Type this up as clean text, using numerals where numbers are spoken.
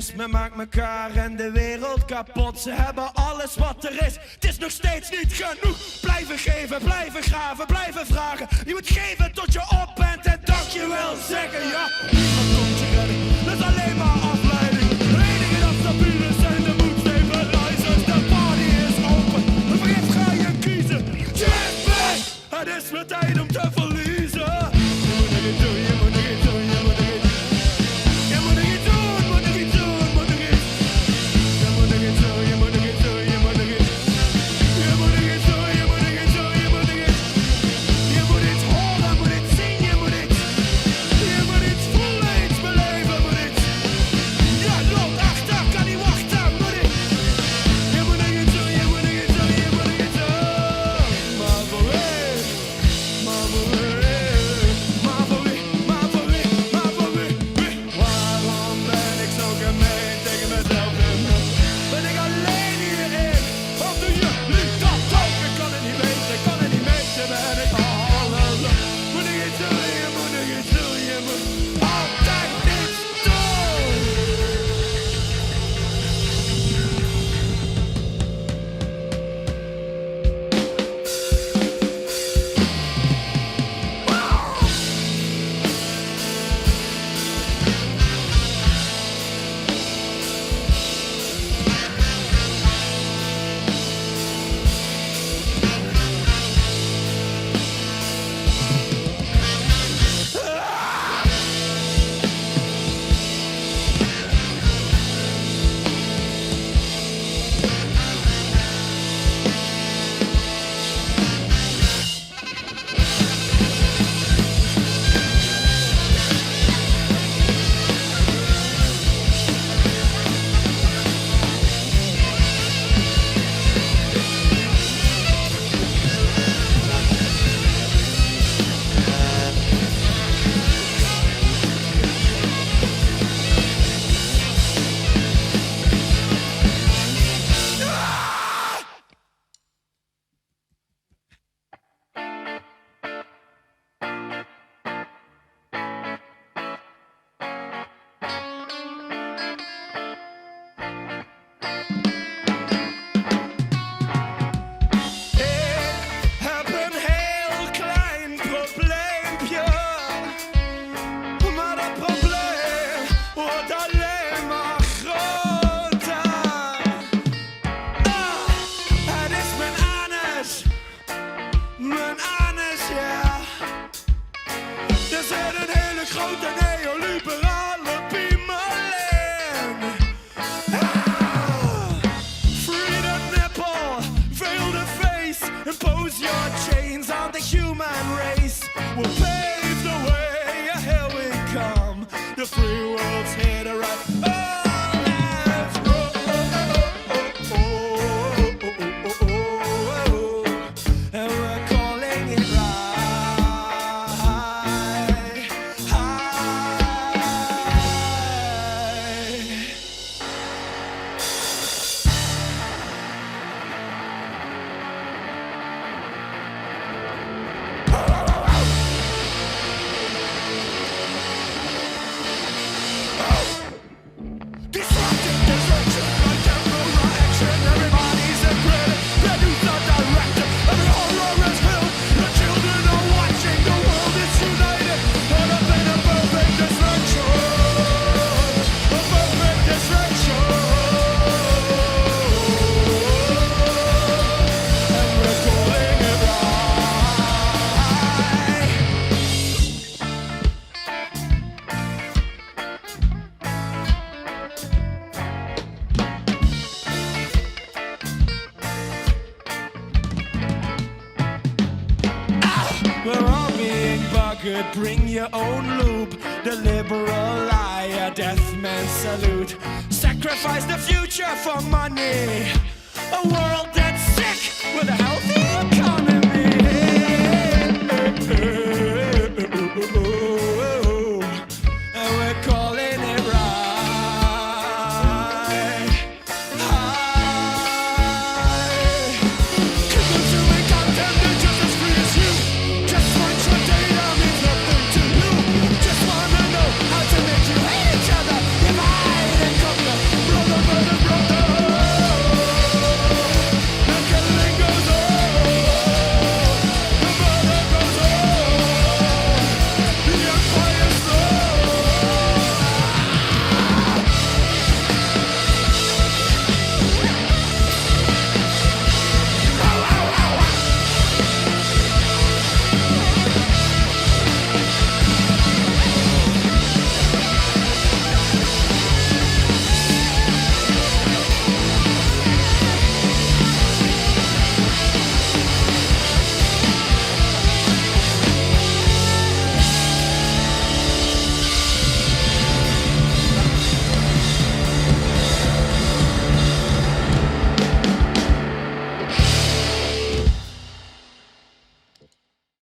Communisme maakt mekaar en de wereld kapot. Ze hebben alles wat er is, het is nog steeds niet genoeg. Blijven geven, blijven graven, blijven vragen. Je moet geven tot je op bent en dankjewel zeggen. Ja, niemand komt je redden, dat is alleen maar afleiding. Het enige dat stabiel is zijn de mood stabilizers. De party is open, de vergeet ga je kiezen. Check back, het is weer tijd om te verliezen. Je moet er iets doen, je moet er iets doen, je moet er iets doen. Je moet er iets doen, moet er iets doen, moet er iets. Je moet er iets doen, je moet er iets doen, je moet er iets. Je moet er iets doen, je moet er iets doen, je moet er iets. Je moet iets horen, moet iets zien, je moet iets. Je moet iets voelen, iets beleven, moet iets. Ja, loopt achter, kan niet wachten, moet iets. Je moet er iets doen, je moet er iets doen, je moet er iets doen. Maar voor wie, maar voor wie, maar voor wie, maar voor wie, maar voor wie, wie. Waarom ben ik zo gemeen tegen mezelf en ben ik alleen hierin? Of doe jullie dat ook? Ik kan het niet weten, ik kan het niet meten, ben ik alles. Moet ik iets doen, je moet er iets doen, je moet altijd iets doen. Ik heb een heel klein probleempje, maar dat probleem wordt alleen maar groter. Het is mijn anus, ja. Er zit een hele grote neoliberale piemel in. Free the nipple, veil the face, impose your chains on the human race. We'll pave the way, here we come. The free world's here to run. Oh, let's go. And we're calling it right. High. Disruptive disruption, like temporal action. Everybody's a critic, producer, director. Every horror is filmed, the children are watching. The world is united, caught up in a perfect distraction. A perfect distraction. And we're calling it We're all being buggered, bring your own loop. The liberal liar, death man salute. Sacrifice the future for money. A world